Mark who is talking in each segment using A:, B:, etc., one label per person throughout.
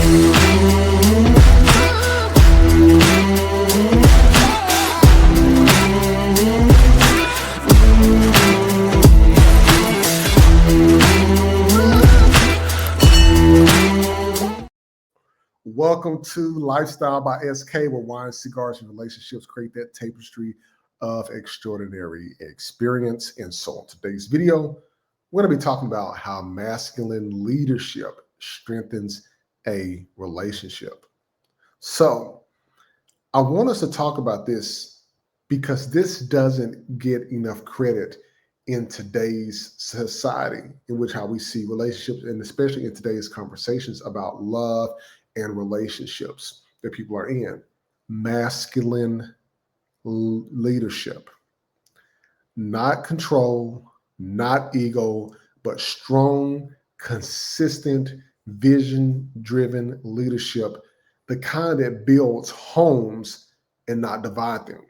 A: Welcome to Lifestyle by SK, where wine, cigars, and relationships create that tapestry of extraordinary experience. And so in today's video, we're going to be talking about how masculine leadership strengthens a relationship. So I want us to talk about this because this doesn't get enough credit in today's society, in which how we see relationships, and especially in today's conversations about love and relationships that people are in. Masculine leadership, not control, not ego, but strong, consistent, vision-driven leadership, the kind that builds homes and not divide them.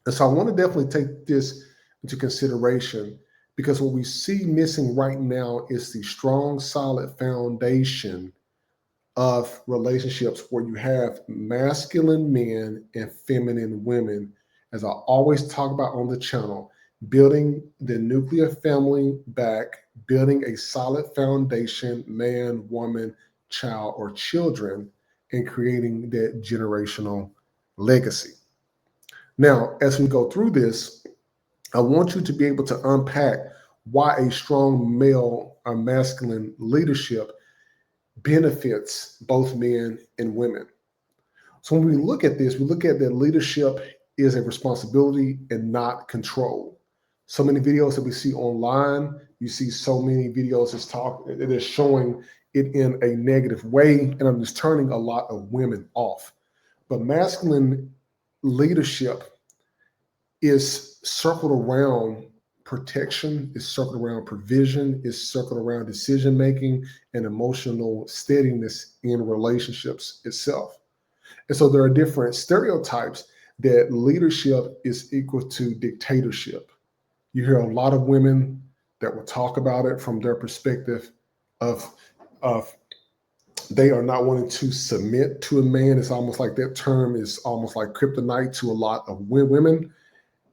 A: And so I want to definitely take this into consideration, because what we see missing right now is the strong, solid foundation of relationships where you have masculine men and feminine women, as I always talk about on the channel, building the nuclear family back, building a solid foundation, man, woman, child, or children, and creating that generational legacy. Now, as we go through this, I want you to be able to unpack why a strong male or masculine leadership benefits both men and women. So when we look at this, we look at that leadership is a responsibility and not control. So many videos that we see online, you see so many videos that is showing it in a negative way, and I'm just turning a lot of women off. But masculine leadership is circled around protection, is circled around provision, is circled around decision-making and emotional steadiness in relationships itself. And so there are different stereotypes that leadership is equal to dictatorship. You hear a lot of women that will talk about it from their perspective of they are not wanting to submit to a man. It's almost like that term is almost like kryptonite to a lot of women.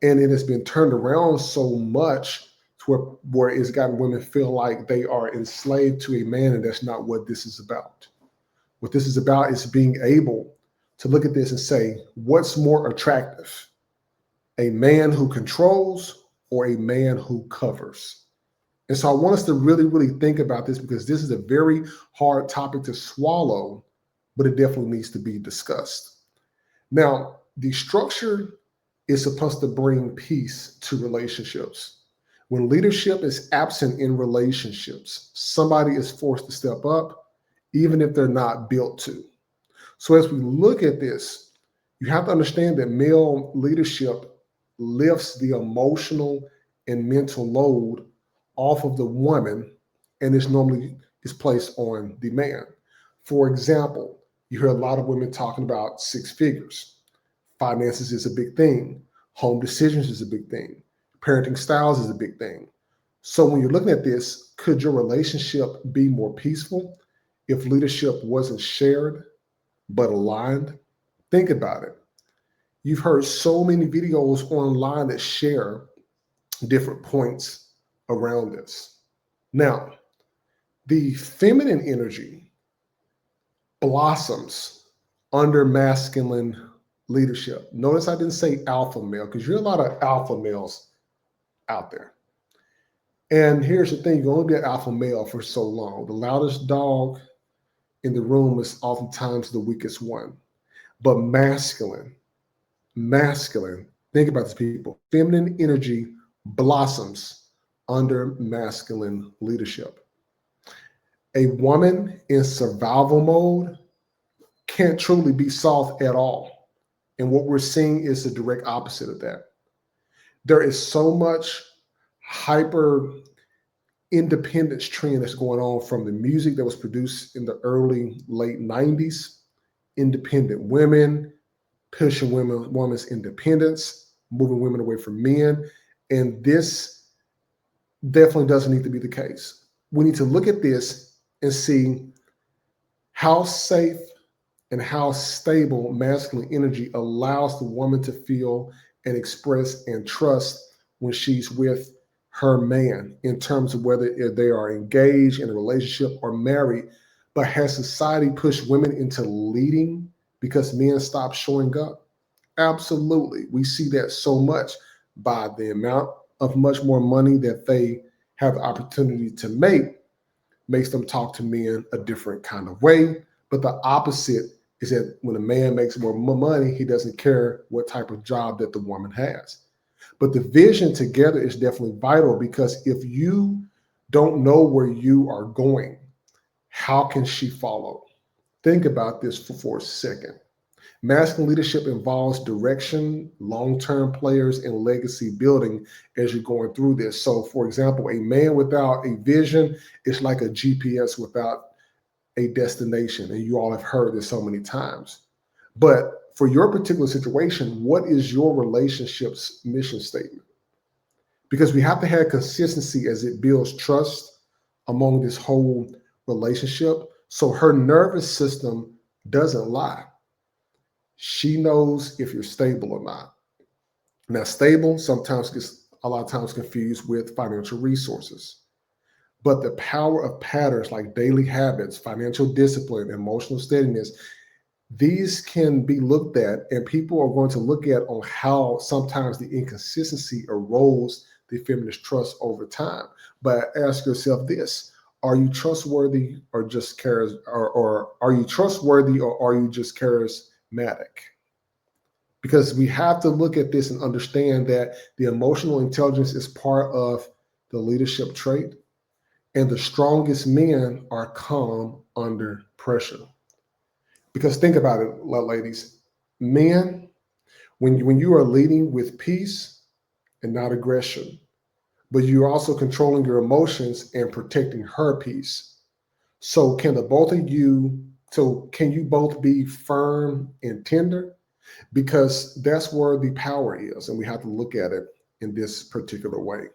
A: And it has been turned around so much to where it's gotten women feel like they are enslaved to a man, and that's not what this is about. What this is about is being able to look at this and say, what's more attractive? A man who controls or a man who covers? And so I want us to really, really think about this, because this is a very hard topic to swallow, but it definitely needs to be discussed. Now, the structure is supposed to bring peace to relationships. When leadership is absent in relationships, somebody is forced to step up, even if they're not built to. So as we look at this, you have to understand that male leadership lifts the emotional and mental load off of the woman, and it's normally is placed on the man. For example, you hear a lot of women talking about six figures. Finances is a big thing. Home decisions is a big thing. Parenting styles is a big thing. So when you're looking at this, could your relationship be more peaceful if leadership wasn't shared but aligned? Think about it. You've heard so many videos online that share different points around this. Now, the feminine energy blossoms under masculine leadership. Notice I didn't say alpha male, because you're a lot of alpha males out there. And here's the thing, you can only be an alpha male for so long. The loudest dog in the room is oftentimes the weakest one. But masculine, think about this, people. Feminine energy blossoms under masculine leadership. A woman in survival mode can't truly be soft at all. And what we're seeing is the direct opposite of that. There is so much hyper independence trend that's going on from the music that was produced in the late 90s. Independent women, pushing women's independence, moving women away from men. And this definitely doesn't need to be the case. We need to look at this and see How safe and how stable masculine energy allows the woman to feel and express and trust when she's with her man, in terms of whether they are engaged in a relationship or married. But has society pushed women into leading because men stop showing up? Absolutely. We see that so much by the amount of much more money that they have the opportunity to make makes them talk to men a different kind of way. But the opposite is that when a man makes more money, he doesn't care what type of job that the woman has. But the vision together is definitely vital, because if you don't know where you are going, how can she follow? Think about this for a second. Masculine leadership involves direction, long-term players, and legacy building as you're going through this. So, for example, a man without a vision is like a GPS without a destination. And you all have heard this so many times. But for your particular situation, what is your relationship's mission statement? Because we have to have consistency as it builds trust among this whole relationship. So her nervous system doesn't lie. She knows if you're stable or not. Now, stable sometimes gets a lot of times confused with financial resources. But the power of patterns like daily habits, financial discipline, emotional steadiness, these can be looked at, and people are going to look at on how sometimes the inconsistency erodes the feminist trust over time. But ask yourself this: are you trustworthy or just or are you trustworthy or are you just charismatic? Because we have to look at this and understand that the emotional intelligence is part of the leadership trait, and the strongest men are calm under pressure. Because think about it, ladies, men, when you are leading with peace and not aggression, but you're also controlling your emotions and protecting her peace. So can you both be firm and tender? Because that's where the power is, and we have to look at it in this particular way.